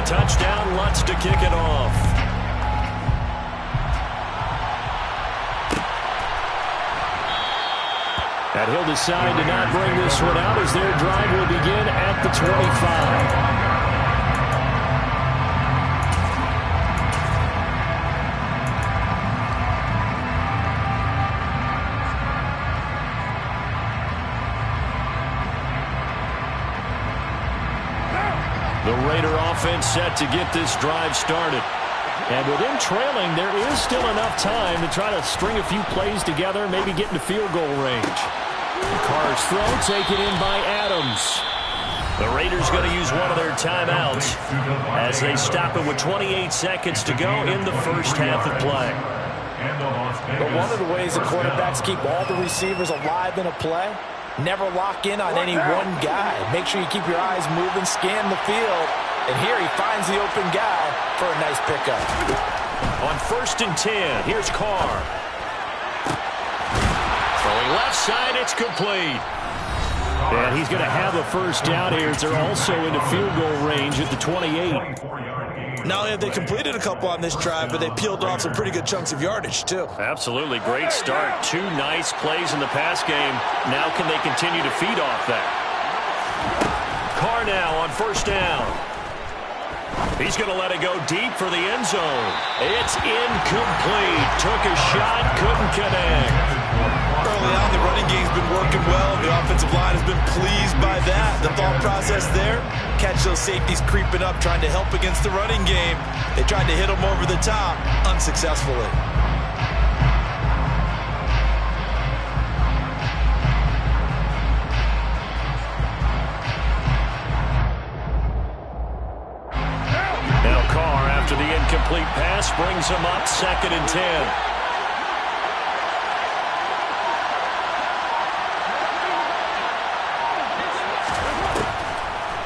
the touchdown. Lutz to kick it off. And he'll decide to not bring this one out as their drive will begin at the 25. The Raider offense set to get this drive started. And with them trailing, there is still enough time to try to string a few plays together, maybe get into field goal range. Carr's throw taken in by Adams. The Raiders going to use one of their timeouts as they stop it with 28 seconds to go in the first half of play. But one of the ways the quarterbacks keep all the receivers alive in a play, never lock in on any one guy. Make sure you keep your eyes moving, scan the field. And here he finds the open guy for a nice pickup. On 1st and 10, here's Carr. Throwing left side, it's complete. And he's going to have a first down here as they're also into field goal range at the 28. Not only have they completed a couple on this drive, but they peeled off some pretty good chunks of yardage, too. Absolutely. Great start. 2 nice plays in the pass game. Now can they continue to feed off that? Carr now on 1st down. He's going to let it go deep for the end zone. It's incomplete. Took a shot, couldn't connect. Early on, the running game's been working well. The offensive line has been pleased by that. The thought process there, catch those safeties creeping up, trying to help against the running game. They tried to hit them over the top, unsuccessfully. Now Carr, after the incomplete pass, brings him up 2nd and 10.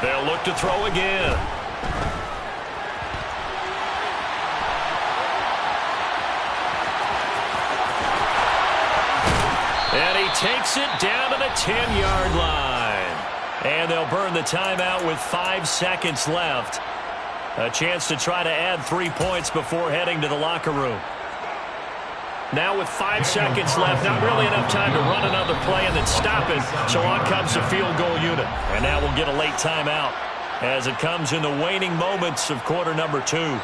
They'll look to throw again. And he takes it down to the 10-yard line. And they'll burn the timeout with 5 seconds left. A chance to try to add 3 points before heading to the locker room. Now with 5 seconds left, not really enough time to run another play and then stop it. So on comes the field goal unit. And now we'll get a late timeout as it comes in the waning moments of quarter number 2.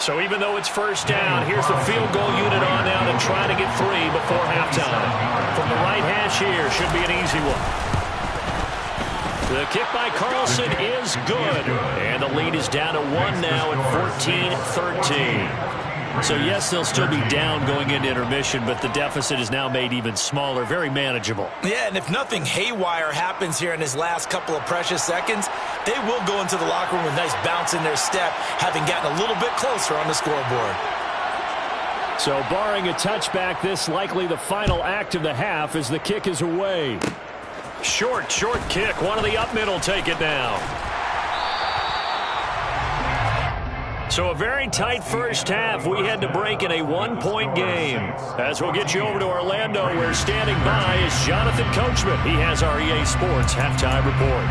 So even though it's 1st down, here's the field goal unit on now to try to get 3 before halftime. From the right hash here, should be an easy one. The kick by Carlson is good. And the lead is down to 1 now at 14-13. So, yes, they'll still be down going into intermission, but the deficit is now made even smaller, very manageable. Yeah, and if nothing haywire happens here in his last couple of precious seconds, they will go into the locker room with a nice bounce in their step, having gotten a little bit closer on the scoreboard. So, barring a touchback, this likely the final act of the half as the kick is away. Short kick. One of the up middle take it now. So a very tight first half. We had to break in a 1-point game. As we'll get you over to Orlando, where standing by is Jonathan Coachman. He has our EA Sports halftime report.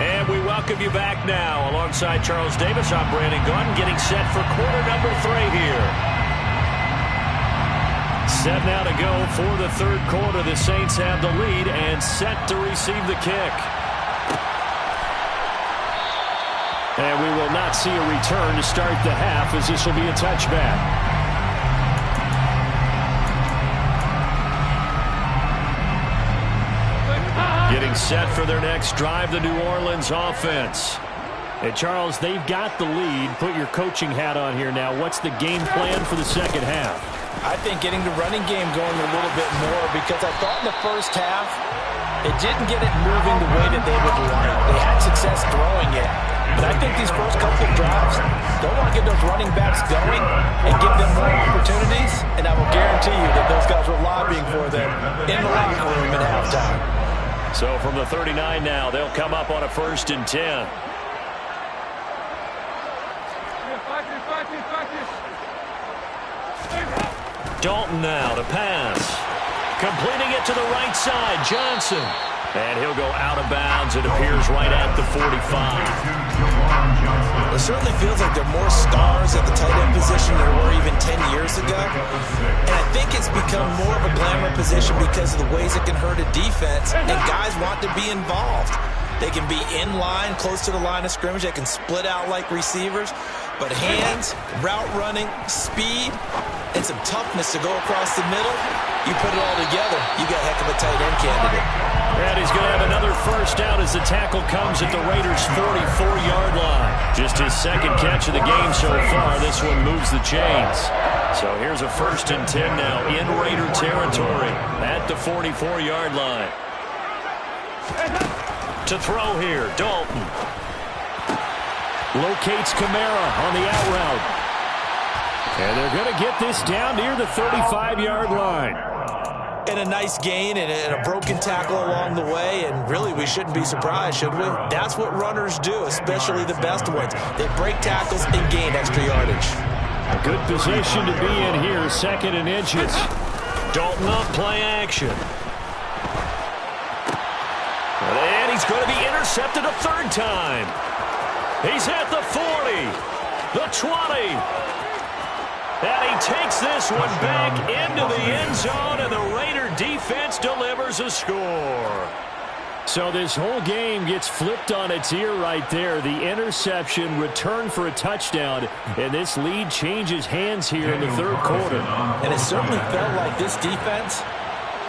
And we welcome you back now. Alongside Charles Davis, I'm Brandon Gunn, getting set for quarter number 3 here. Set now to go for the 3rd quarter. The Saints have the lead and set to receive the kick. And we will not see a return to start the half, as this will be a touchback. Getting set for their next drive, the New Orleans offense. Hey, Charles, they've got the lead. Put your coaching hat on here now. What's the game plan for the second half? I think getting the running game going a little bit more, because I thought in the first half it didn't get it moving the way that they would like. They had success throwing it. But I think these first couple of drives, they'll want to get those running backs going and give them more opportunities. And I will guarantee you that those guys were lobbying for them in the locker room at halftime. So from the 39 now, they'll come up on a 1st and 10. Dalton now to pass. Completing it to the right side, Johnson. And he'll go out of bounds. It appears right at the 45. It certainly feels like there are more stars at the tight end position than there were even 10 years ago. And I think it's become more of a glamour position because of the ways it can hurt a defense. And guys want to be involved. They can be in line, close to the line of scrimmage. They can split out like receivers. But hands, route running, speed, and some toughness to go across the middle, you put it all together, you got a heck of a tight end candidate. And he's going to have another first down as the tackle comes at the Raiders' 44-yard line. Just his second catch of the game so far. This one moves the chains. So here's a 1st and 10 now in Raider territory at the 44-yard line. To throw here, Dalton. Locates Kamara on the out route. And they're going to get this down near the 35-yard line. And a nice gain and a broken tackle along the way, and really we shouldn't be surprised, should we? That's what runners do, especially the best ones. They break tackles and gain extra yardage. A good position to be in here, 2nd and inches. Dalton on play action. And he's going to be intercepted a 3rd time. He's at the 40, the 20. And he takes this one back into the end zone, and the Raider defense delivers a score. So this whole game gets flipped on its ear right there. The interception, return for a touchdown, and this lead changes hands here in the 3rd quarter. And it certainly felt like this defense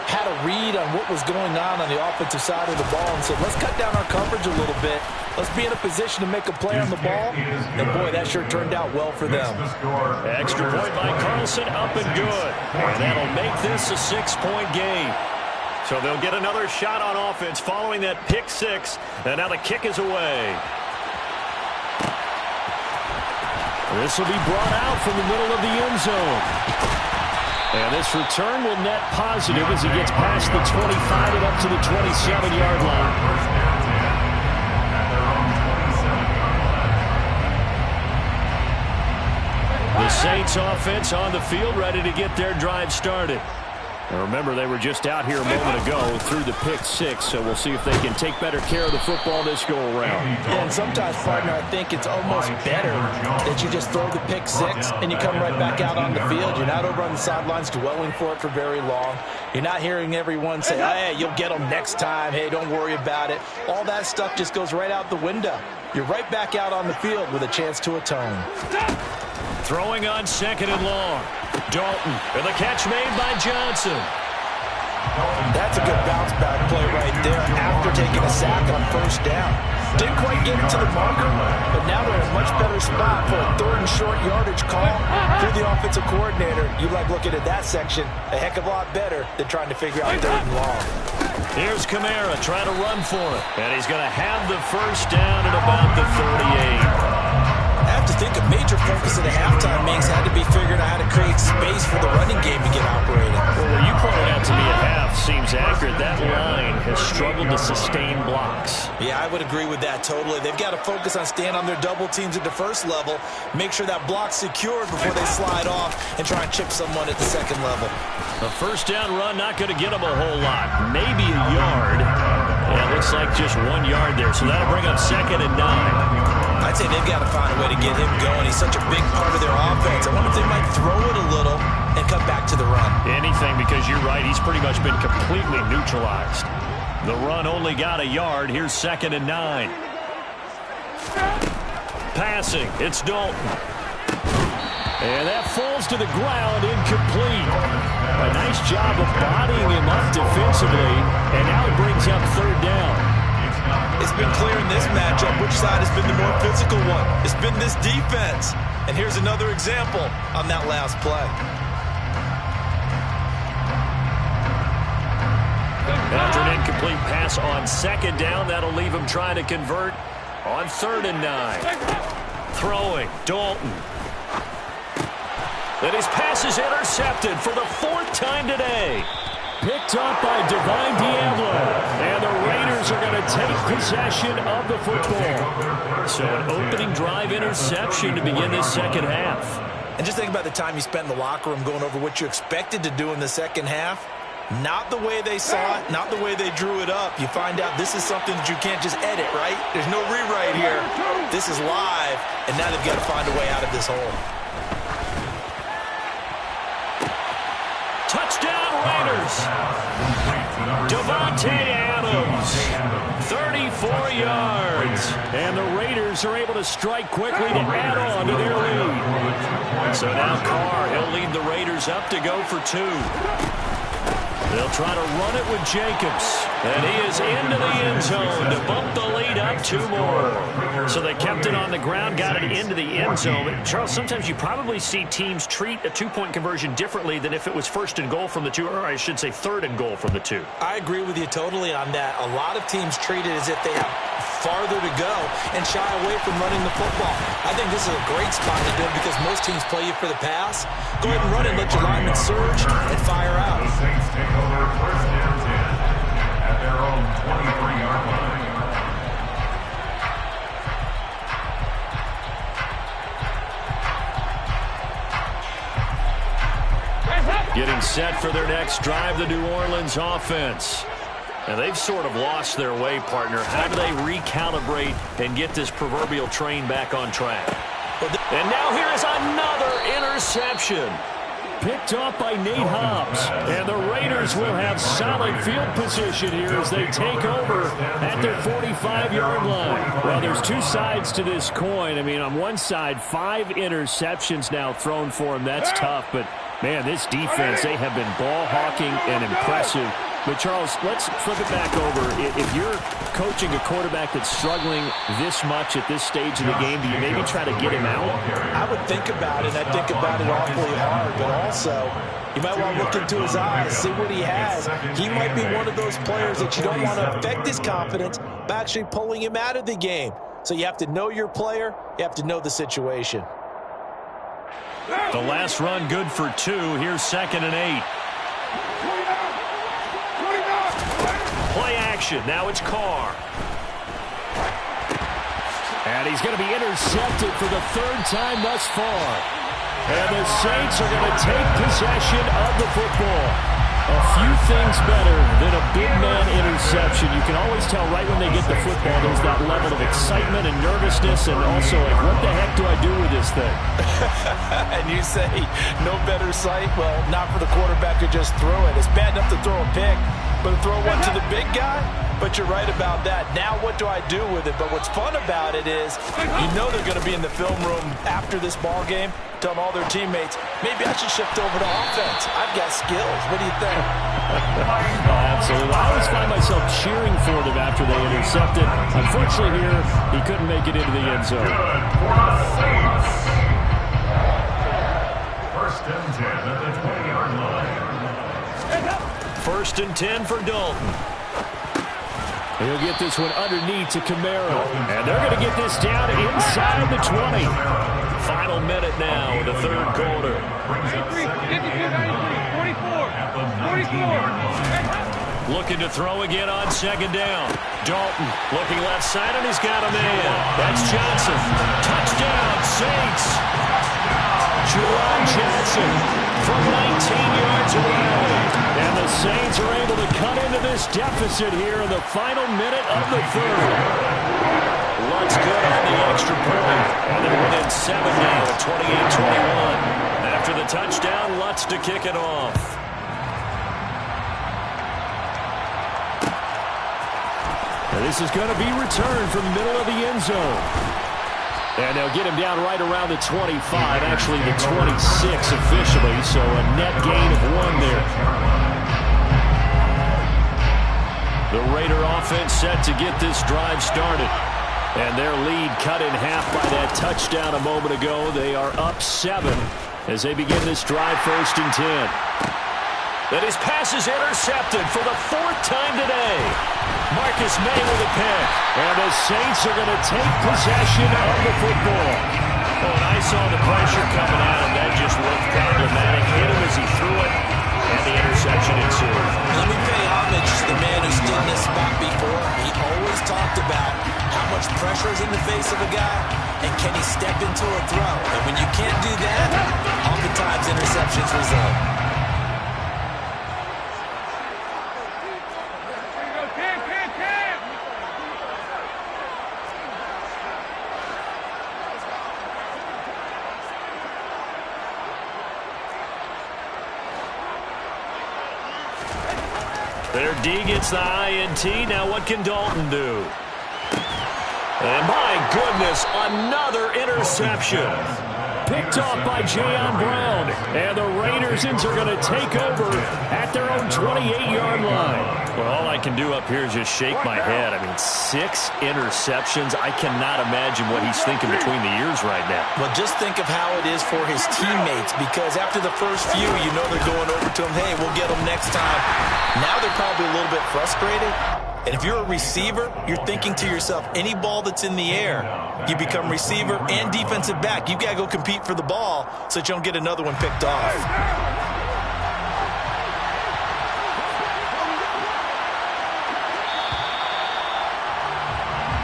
had a read on what was going on the offensive side of the ball and said, let's cut down our coverage a little bit. Let's be in a position to make a play on the ball. And, boy, that sure turned out well for them. Extra point by Carlson, up and good. And that'll make this a 6-point game. So they'll get another shot on offense following that pick 6. And now the kick is away. This will be brought out from the middle of the end zone. And this return will net positive as he gets past the 25 and up to the 27-yard line. The Saints offense on the field, ready to get their drive started. And remember, they were just out here a moment ago through the pick 6, so we'll see if they can take better care of the football this go-around. Yeah, and sometimes, partner, I think it's almost better that you just throw the pick 6 and you come right back out on the field. You're not over on the sidelines dwelling for it for very long. You're not hearing everyone say, hey, you'll get them next time. Hey, don't worry about it. All that stuff just goes right out the window. You're right back out on the field with a chance to atone. Throwing on 2nd and long. Dalton, and the catch made by Johnson. That's a good bounce-back play right there after taking a sack on 1st down. Didn't quite get it to the marker, but now they're in a much better spot for a 3rd and short yardage call through the offensive coordinator. You like looking at that section a heck of a lot better than trying to figure out 3rd and long. Here's Kamara trying to run for it, and he's going to have the 1st down at about the 38. I have to think a major focus of the halftime meetings had to be figuring out how to create space for the running game to get operating. Well, what you pointed out to me at half seems accurate. That line has struggled to sustain blocks. Yeah, I would agree with that totally. They've got to focus on staying on their double teams at the 1st level, make sure that block's secured before they slide off and try and chip someone at the 2nd level. A 1st down run not going to get them a whole lot. Maybe a yard. Yeah, it looks like just 1 yard there, so that'll bring up 2nd and 9. I'd say they've got to find a way to get him going. He's such a big part of their offense. I wonder if they might throw it a little and come back to the run. Anything, because you're right. He's pretty much been completely neutralized. The run only got a yard. Here's 2nd and 9. Passing. It's Dalton. And that falls to the ground, incomplete. A nice job of bodying him up defensively. And now it brings up 3rd down. It's been clear in this matchup which side has been the more physical one. It's been this defense. And here's another example on that last play. After an incomplete pass on 2nd down, that'll leave him trying to convert on 3rd and 9. Throwing, Dalton. And his pass is intercepted for the 4th time today. Picked up by Divine Diablo. And the Raiders Raiders are going to take possession of the football. So an opening drive interception to begin this second half. And just think about the time you spent in the locker room going over what you expected to do in the second half. Not the way they saw it, not the way they drew it up. You find out this is something that you can't just edit, right? There's no rewrite here. This is live, and now they've got to find a way out of this hole. Touchdown Raiders. Davante Adams, 34 yards. And the Raiders are able to strike quickly to add on to their lead. So now Carr, he'll lead the Raiders up to go for 2. They'll try to run it with Jacobs. And he is into the end zone to bump the lead up 2 more. So they kept it on the ground, got it into the end zone. Charles, sometimes you probably see teams treat a 2-point conversion differently than if it was 1st and goal from the 2, or I should say 3rd and goal from the 2. I agree with you totally on that. A lot of teams treat it as if they have farther to go and shy away from running the football. I think this is a great spot to do it because most teams play you for the pass. Go ahead and run it, let your linemen surge, and fire out. The Saints take over 1st and 10 at their own 23-yard line. Getting set for their next drive, the New Orleans offense. And they've sort of lost their way, partner. How do they recalibrate and get this proverbial train back on track? And now here is another interception. Picked off by Nate Hobbs. And the Raiders will have solid field position here as they take over at their 45-yard line. Well, there's 2 sides to this coin. I mean, on one side, 5 interceptions now thrown for him. That's tough. But, man, this defense, they have been ball hawking and impressive. But, Charles, let's flip it back over. If you're coaching a quarterback that's struggling this much at this stage of the game, do you maybe try to get him out? I would think about it. I think about it awfully hard. But also, you might want to look into his eyes, see what he has. He might be one of those players that you don't want to affect his confidence by actually pulling him out of the game. So you have to know your player. You have to know the situation. The last run good for 2. Here's 2nd and 8. Play action. Now it's Carr. And he's going to be intercepted for the 3rd time thus far. And the Saints are going to take possession of the football. A few things better than a big man interception. You can always tell right when they get the football, there's that level of excitement and nervousness, and also like, what the heck do I do with this thing? And you say, no better sight? Well, not for the quarterback to just throw it. It's bad enough to throw a pick, but to throw one to the big guy? But you're right about that. Now what do I do with it? But what's fun about it is you know they're going to be in the film room after this ball game telling all their teammates, maybe I should shift over to offense. I've got skills. What do you think? Absolutely. I always find myself cheering for them after they intercept it. Unfortunately here, he couldn't make it into the end zone. First and 10 at the 20-yard line. 1st and 10 for Dalton. He'll get this one underneath to Camaro. And they're going to get this down inside the 20. Final minute now, the 3rd quarter. 44. Looking to throw again on 2nd down. Dalton looking left side, and he's got a man. That's Johnson. Touchdown, Saints. Juwan Johnson from 19 yards away. And the Saints are able to cut into this deficit here in the final minute of the 3rd. Lutz good on the extra point. And they're within 7 now at 28-21. After the touchdown, Lutz to kick it off. And this is going to be returned from the middle of the end zone. And they'll get him down right around the 25, actually the 26 officially, so a net gain of 1 there. The Raider offense set to get this drive started. And their lead cut in half by that touchdown a moment ago. They are up 7 as they begin this drive 1st and 10. And his pass is intercepted for the 4th time today. Marcus May with a pick. And the Saints are going to take possession of the football. Oh, and I saw the pressure coming at him. That just looked problematic. Hit him as he threw it. and the interception ensued. Let me pay homage to the man who stood in this spot before. He always talked about how much pressure is in the face of a guy, and can he step into a throw. And when you can't do that, oftentimes interceptions result. Their D gets the INT. Now what can Dalton do? And my goodness, another interception. Picked off by Jayon Brown. And the Raiders are going to take over at their own 28-yard line. Well, all I can do up here is just shake my head. I mean, 6 interceptions. I cannot imagine what he's thinking between the ears right now. Well, just think of how it is for his teammates, because after the first few, you know they're going over to him, hey, we'll get them next time. Now they're probably a little bit frustrated. And if you're a receiver, you're thinking to yourself, any ball that's in the air, you become receiver and defensive back. You've got to go compete for the ball so that you don't get another one picked off.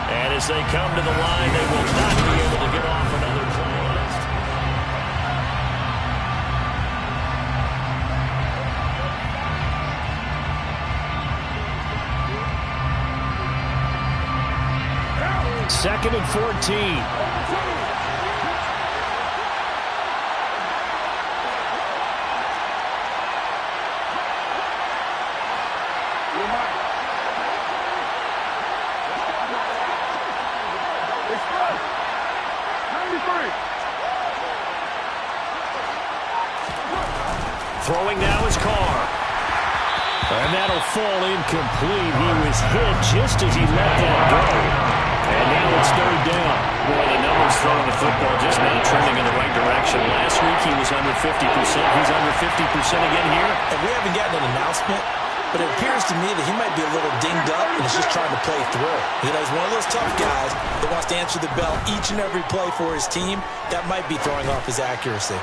And as they come to the line, they will not be able to get off another play. Second and 14. Throwing now is Carr. And that'll fall incomplete. He was hit just as he let that go. And now it's third down. Boy, the numbers throwing the football just not trending in the right direction. Last week he was under 50%. He's under 50% again here. And we haven't gotten an announcement, but it appears to me that he might be a little dinged up and is just trying to play through. You know, he's one of those tough guys that wants to answer the bell each and every play for his team. That might be throwing off his accuracy.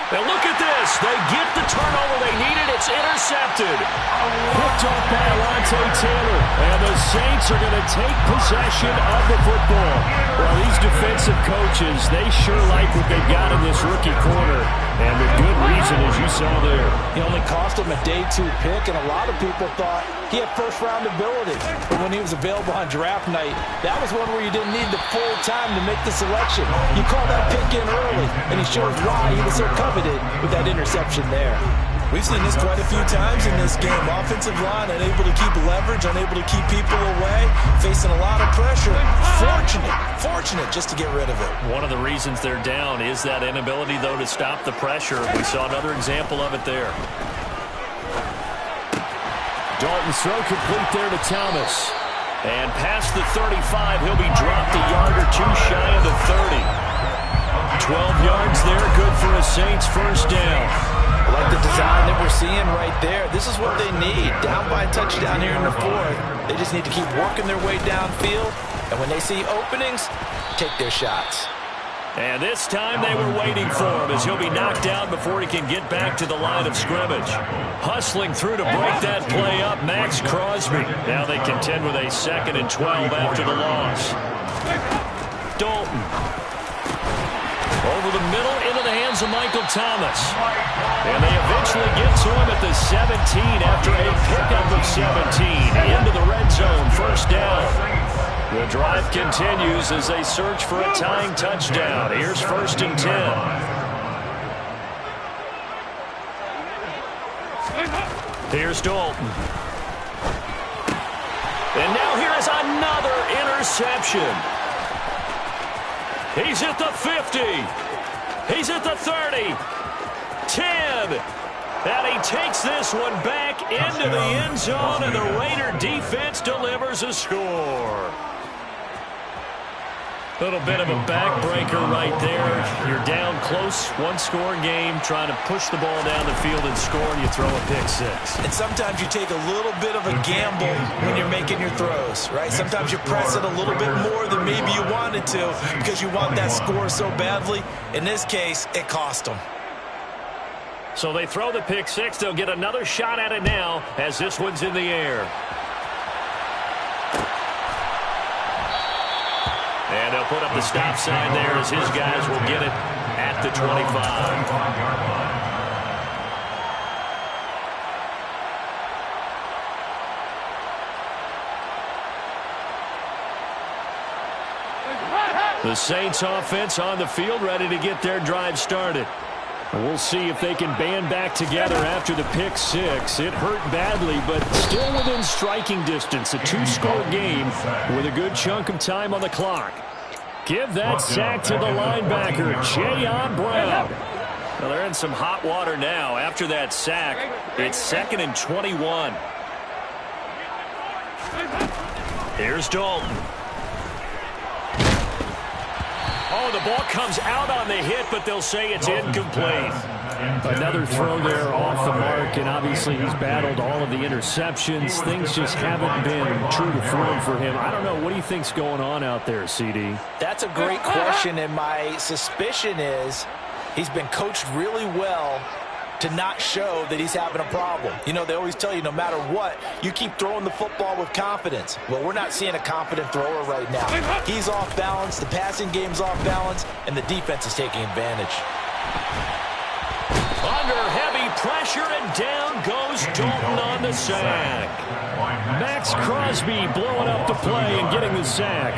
And look at this. They get the turnover they needed. It's intercepted. Picked off by Alontae Taylor. And the Saints are going to take possession of the football. Well, these defensive coaches, they sure like what they've got in this rookie corner. And with good reason, as you saw there. He only cost him a day 2 pick, and a lot of people thought he had first-round ability. But when he was available on draft night, that was one where you didn't need the full time to make the selection. You call that pick in early, and he shows why he was so coveted with that interception there. We've seen this quite a few times in this game. Offensive line unable to keep leverage, unable to keep people away, facing a lot of pressure. Fortunate just to get rid of it. One of the reasons they're down is that inability, though, to stop the pressure. We saw another example of it there. Dalton's throw complete there to Thomas. And past the 35, he'll be dropped a yard or two shy of the 30. 12 yards there, good for a Saints first down. I like the design that we're seeing right there. This is what they need. Down by a touchdown here in the 4th. They just need to keep working their way downfield. And when they see openings, take their shots. And this time they were waiting for him as he'll be knocked down before he can get back to the line of scrimmage. Hustling through to break that play up, Max Crosby. Now they contend with a 2nd and 12 after the loss. Dalton. Over the middle, into the hands of Michael Thomas. And they eventually get to him at the 17 after a pickup of 17. Into the red zone, first down. The drive continues as they search for a tying touchdown. Here's 1st and 10. Here's Dalton. And now here is another interception. He's at the 50. He's at the 30. 10. And he takes this one back into the end zone, and the Raider defense delivers a score. A little bit of a backbreaker right there. You're down close, one-score game, trying to push the ball down the field and score, and you throw a pick six. And sometimes you take a little bit of a gamble when you're making your throws, right? Sometimes you press it a little bit more than maybe you wanted to because you want that score so badly. In this case, it cost them. So they throw the pick six. They'll get another shot at it now as this one's in the air. And they'll put up the stop sign there as his guys will get it at the 25. The Saints offense on the field, ready to get their drive started. We'll see if they can band back together after the pick six. It hurt badly, but still within striking distance. A two-score game with a good chunk of time on the clock. Give that sack to the linebacker, Jayon Brown. Well, they're in some hot water now. After that sack, it's 2nd and 21. Here's Dalton. Oh, the ball comes out on the hit, but they'll say it's incomplete. Another throw there off the mark, and obviously he's battled all of the interceptions. Things just haven't been true to form for him. I don't know. What do you think's going on out there, CD? That's a great question, and my suspicion is he's been coached really well to not show that he's having a problem. You know, they always tell you no matter what, you keep throwing the football with confidence. Well, we're not seeing a confident thrower right now. He's off balance, the passing game's off balance, and the defense is taking advantage. Under heavy pressure, and down goes Dalton on the sack. Max Crosby blowing up the play and getting the sack.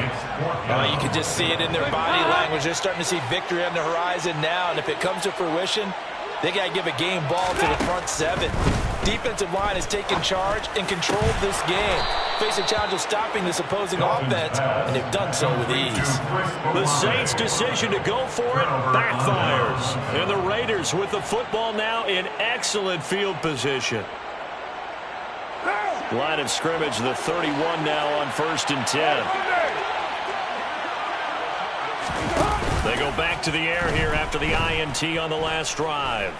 You can just see it in their body language. They're starting to see victory on the horizon now, and if it comes to fruition, they got to give a game ball to the front seven. Defensive line has taken charge and controlled this game. Face a challenge of stopping this opposing offense, and they've done so with ease. The Saints' decision to go for it backfires. And the Raiders with the football now in excellent field position. Line of scrimmage, the 31 now on 1st and 10. They go back to the air here after the INT on the last drive.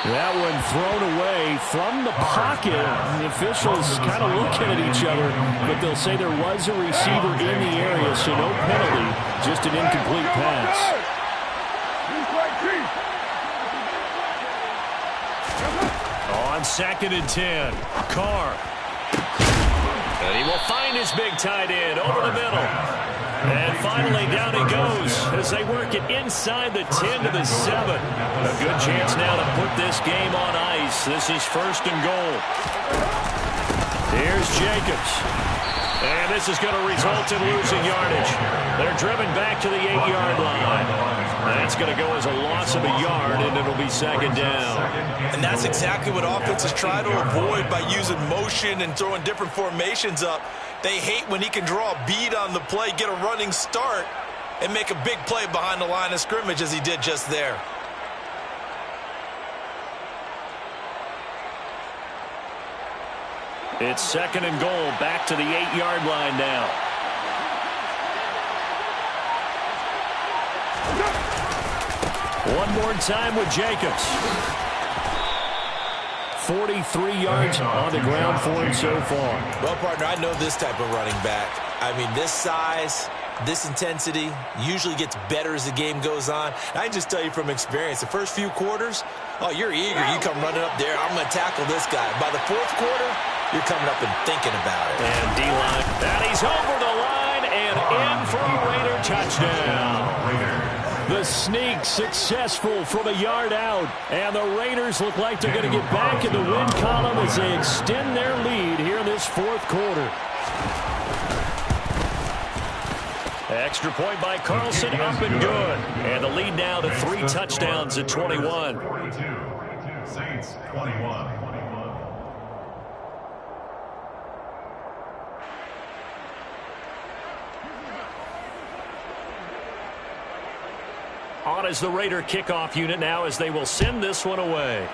That one thrown away from the pocket. The officials kind of looking at each other, but they'll say there was a receiver in the area, so no penalty, just an incomplete pass. On 2nd and 10, Carr. And he will find his big tight end over the middle. And finally, down he goes as they work it inside the 10 to the 7. A good chance now to put this game on ice. This is 1st and goal. Here's Jacobs. And this is going to result in losing yardage. They're driven back to the 8-yard line. That's going to go as a loss of a yard, and it'll be 2nd down. And that's exactly what offenses try to avoid by using motion and throwing different formations up. They hate when he can draw a bead on the play, get a running start, and make a big play behind the line of scrimmage as he did just there. It's 2nd and goal, back to the 8-yard line now. One more time with Jacobs. 43 yards on the ground for him so far. Well, partner, I know this type of running back. I mean, this size, this intensity usually gets better as the game goes on. And I can just tell you from experience, the first few quarters, oh, you're eager. You come running up there, I'm going to tackle this guy. By the 4th quarter, you're coming up and thinking about it. And D-line, that he's over the line and in for a Raider touchdown. The sneak successful from a yard out. And the Raiders look like they're going to get back in the win column as they extend their lead here in this 4th quarter. Extra point by Carlson, up and good. And the lead now to 3 touchdowns at 21. 42, Saints 21. On is the Raider kickoff unit now as they will send this one away.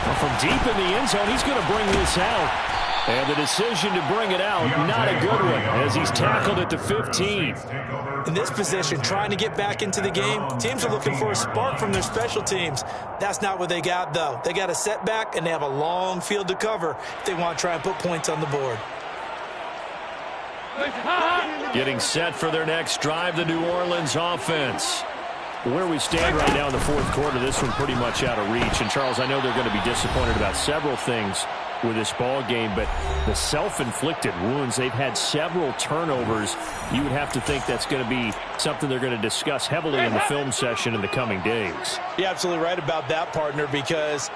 Well, from deep in the end zone, he's going to bring this out. And the decision to bring it out, not a good one, as he's tackled at the 15. In this position, trying to get back into the game, teams are looking for a spark from their special teams. That's not what they got, though. They got a setback, and they have a long field to cover if they want to try and put points on the board. Getting set for their next drive, the New Orleans offense. Where we stand right now in the fourth quarter, this one pretty much out of reach. And, Charles, I know they're going to be disappointed about several things with this ball game, but the self-inflicted wounds, they've had several turnovers. You would have to think that's going to be something they're going to discuss heavily in the film session in the coming days. You're absolutely right about that, partner, because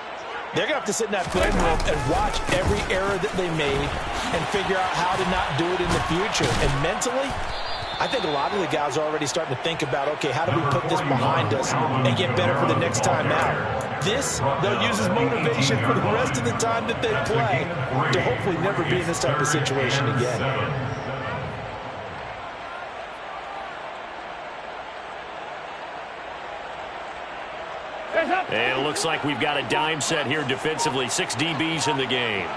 they're going to have to sit in that film room and watch every error that they made and figure out how to not do it in the future. And mentally, I think a lot of the guys are already starting to think about, okay, how do we put this behind us and get better for the next time out? This, they'll use as motivation for the rest of the time that they play to hopefully never be in this type of situation again. And it looks like we've got a dime set here defensively. 6 DBs in the game.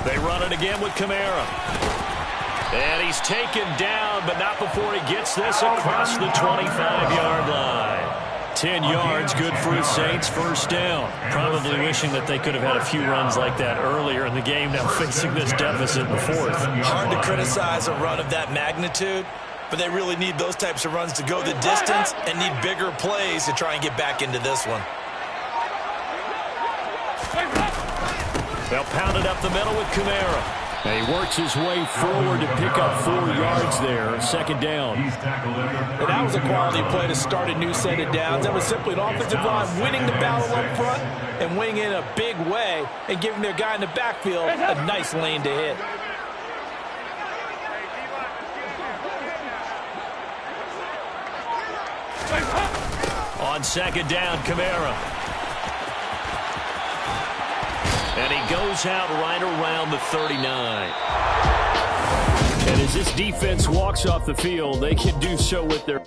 They run it again with Kamara. And he's taken down, but not before he gets this across the 25-yard line. 10 yards, good for the Saints, first down. Probably wishing that they could have had a few runs like that earlier in the game, now facing this deficit in the fourth. Hard to criticize a run of that magnitude, but they really need those types of runs to go the distance and need bigger plays to try and get back into this one. They'll pound it up the middle with Kamara. And he works his way forward to pick up 4 yards there, second down. He's tackled in And that was a quality play to start a new set of downs. That was simply an offensive line winning the battle up front and winning in a big way and giving their guy in the backfield a nice lane to hit. On second down, Kamara. And he goes out right around the 39. And as this defense walks off the field, they can do so with their...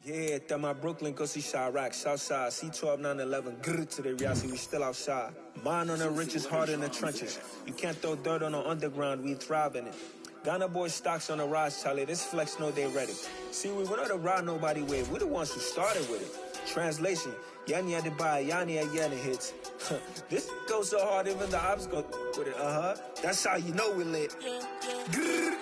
Yeah, that my Brooklyn, go see Chirac, Southside, C12, 911, grr to the reality, we still outside. Mine on the riches, hard in the trenches. You can't throw dirt on the underground, we thrive in it. Ghana boys stocks on the rise, Charlie, this flex know they ready. See, we went on the ride nobody wave, we the ones who started with it. Translation, Yanni had to buy, Yanni at Yanni hits. This goes so hard, even the ops go with it, That's how you know we lit. Grr.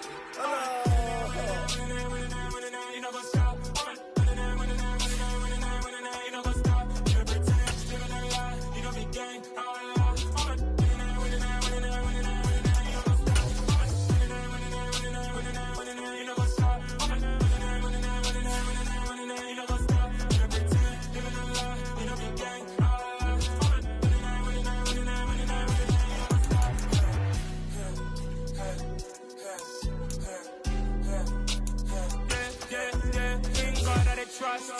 Trust,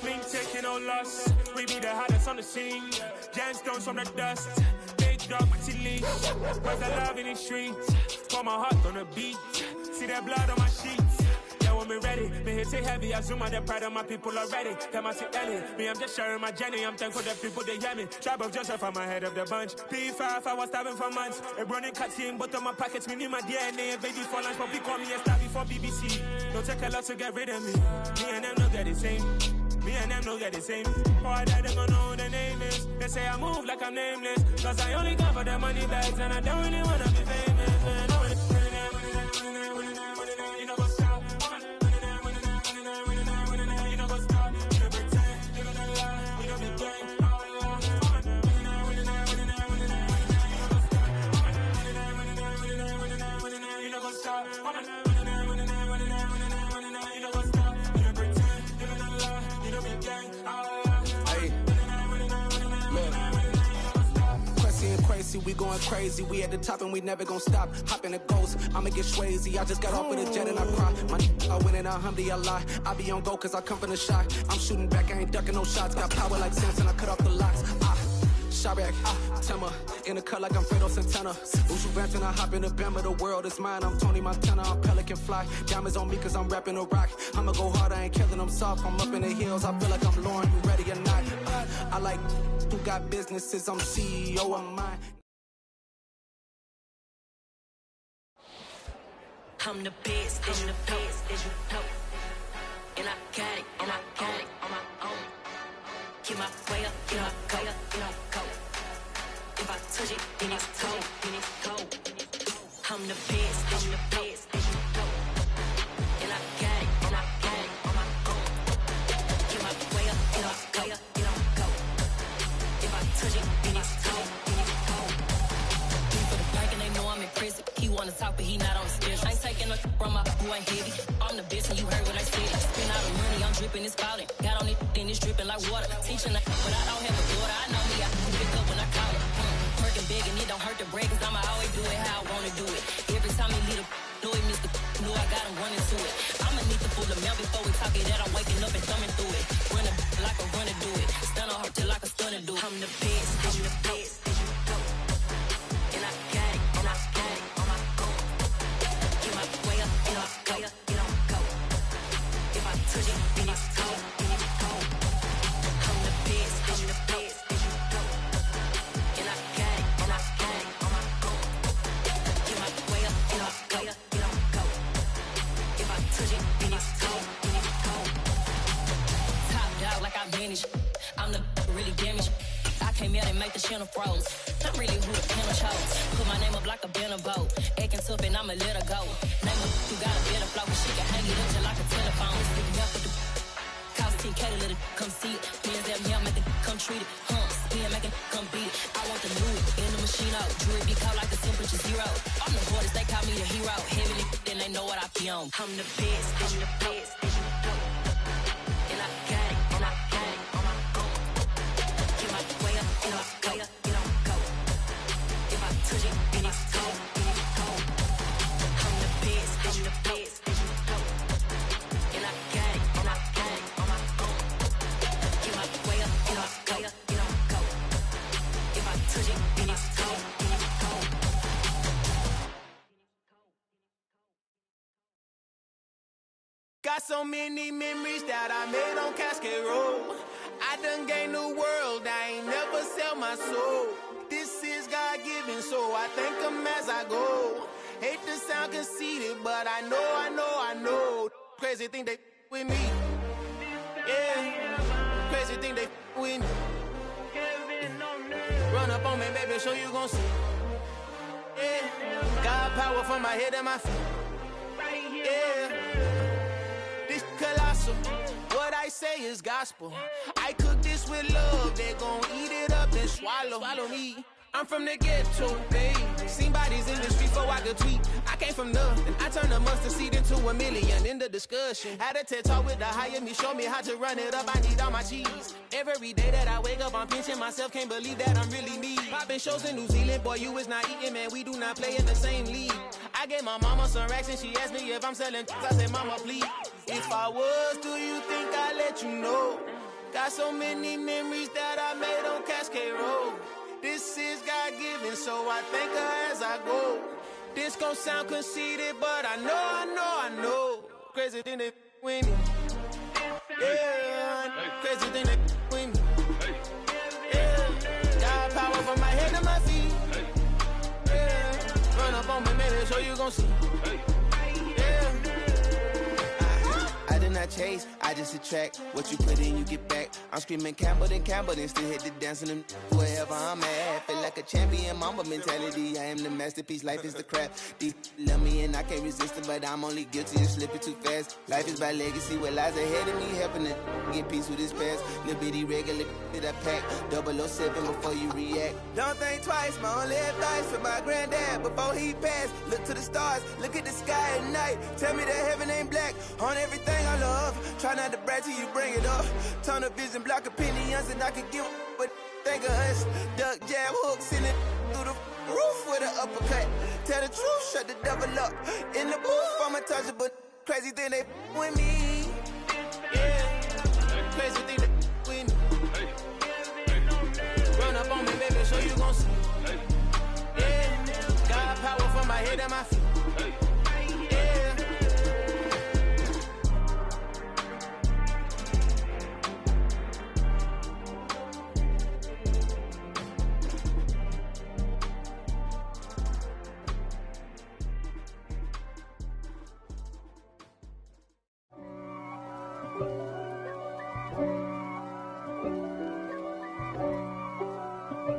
we ain't taking no loss. We be the hottest on the scene. Gemstones from the dust. Big dog, my leash. Where's the love in the streets? Pour my heart on the beat. See that blood on my sheets. Yeah, when we ready, me hit it heavy. I zoom out the pride of my people already. Them I see Ellie. Me, I'm just sharing my journey. I'm thankful the people they hear me. Tribe of Joseph, I'm ahead of the bunch. P5, I was starving for months. A running cut in both of my pockets. Me need my DNA and baby for lunch. But we call me a star before BBC. Don't take a lot to get rid of me. Me and them don't get the same. Me and them don't get the same. Boy, that them gonna know who the name is. They say I move like I'm nameless. Cause I only come for the money bags and I don't really wanna be famous, man. You know what's up? You know what's up? You know pretend. You know the lie. You know the game. You know what's up? We going crazy, we at the top and we never gonna stop. Hop in a ghost, I'ma get swayzy. I just got off with a jet and I cry. I win and I humbly I lie. I be on go cause I come from the shot. I'm shooting back, I ain't ducking no shots. Got power like Samson, I cut off the locks. Chirac, Tema, in the cut like I'm Fredo Santana. Ushu Banton, I hop in the Bama, the world is mine. I'm Tony Montana, I'm Pelican Fly. Diamonds on me cause I'm rapping a rock. I'ma go hard, I ain't killing them soft. I'm up in the hills, I feel like I'm Lauren, you ready or not? I like who got businesses, I'm CEO of mine. I'm the best, I'm the best, as you know. And I got it, and I got it on my own. Get my way up, get my go, get my go. If I touch it, then it's cold, then it's cold. I'm the best, as you know. And I got it, and I got it on my own. Get my way up, get off, go, get on, go. If I touch it, then it's cold, then it's cold. Leave for the bank and they know I'm in prison. He wanna talk, but he not on the schedule. I ain't taking no from my boy ain't heavy. I'm the best and you heard what I said. Spend all the money, I'm dripping, it's spouting. Got on it, then it's dripping like water. Teaching that, but I don't have a daughter. I know me, I can pick up when I call her. Working big and it don't hurt the break, cause I'ma always do it how I wanna do it. Every time he leave the know he missed the know I got him running to it. I'ma need the full amount before we talk it that I'm waking up and thumbing through it. Running like a runner do it. Stun on her till like a stunner do it. I'm the best, I'm the best, as you know. And I got it, and I got it on my own. Get my way up, get off, go, get on, go. If I touch it, then it's cold, then it's cold. I'm the best, as you know. And I got it, and I got it on my own. Get my way up, get off, go, get on, go. If I touch it, then it's cold, then it's cold. Top dog like I manage. I'm the really damaged. I came out and make the channel froze. I'm really who the panel chose. Put my name up like a banner boat. Acting tough and I'ma let her go. Name her who got a better flow, but she can hang it up just like a telephone. Sticking up with the cost 10K to let it come see it. Hands at me, I make it come treat it. Spin, make it come beat it. I want the new in the machine out. Jewelry be cold like the temperature 0. I'm the hardest, they call me the hero. Heavy then they know what I be on. I'm the best, I'm the best, as you know. And I got it, and I got it on my own. Get my way up, get off, go, get on, go. If I touch it, then it's cold, then it's cold. I'm the best, as you know. And I got it, and I got it on my own. Get my way up, get off, go, get on, go. If I touch it, then it's cold, then it's cold. Got so many memories that I made on Cascade Road. I done gained the world, I ain't never sell my soul. This is God-given, so I thank him as I go. Hate to sound conceited, but I know. Crazy thing they with me. Yeah, crazy thing they with me. Run up on me, baby, show you gon' see. Yeah, God power from my head and my feet. Yeah. This colossal, what I say is gospel. I cook this with love, they gon' eat it up and swallow me. I'm from the ghetto, babe. Seen bodies in the street before I could tweet. I came from nothing, I turned a mustard seed into a million. In the discussion, had a TED talk with the higher me, show me how to run it up. I need all my cheese. Every day that I wake up, I'm pinching myself, can't believe that I'm really me. Popping shows in New Zealand, boy, you is not eating, man. We do not play in the same league. I gave my mama some racks and she asked me if I'm selling. I said, mama, please. If I was, do you think I'd let you know? Got so many memories that I made on Cascade Road. This is God-given, so I thank her as I go. This gon' sound conceited, but I know. Crazy thing they with me. Yeah, crazy thing they with me. Yeah, got power from my head to my feet. Yeah, run up on me, maybe so you gon' see. Yeah. I did not chase, I just attract. What you put in, you get back. I'm screaming Campbell, then still hit the dancing and wherever I'm at. Feel like a champion, mamba mentality. I am the masterpiece, life is the crap. These love me and I can't resist it, but I'm only guilty of slipping too fast. Life is by legacy, what lies ahead of me, helping to get peace with this past. Little bitty regular that I pack, 007 before you react. Don't think twice, my only advice for my granddad before he passed. Look to the stars, look at the sky at night. Tell me that heaven ain't black on everything I love. Try not to brag till you bring it up. Tunnel vision, block opinions, and I could give but think of us. Duck, jab, hooks in it through the roof with an uppercut. Tell the truth, shut the devil up. In the booth, I'm untouchable. Crazy thing they with me. Yeah, crazy thing they with me. Run up on me, baby, so you gon' see. Yeah, got power from my head and my feet.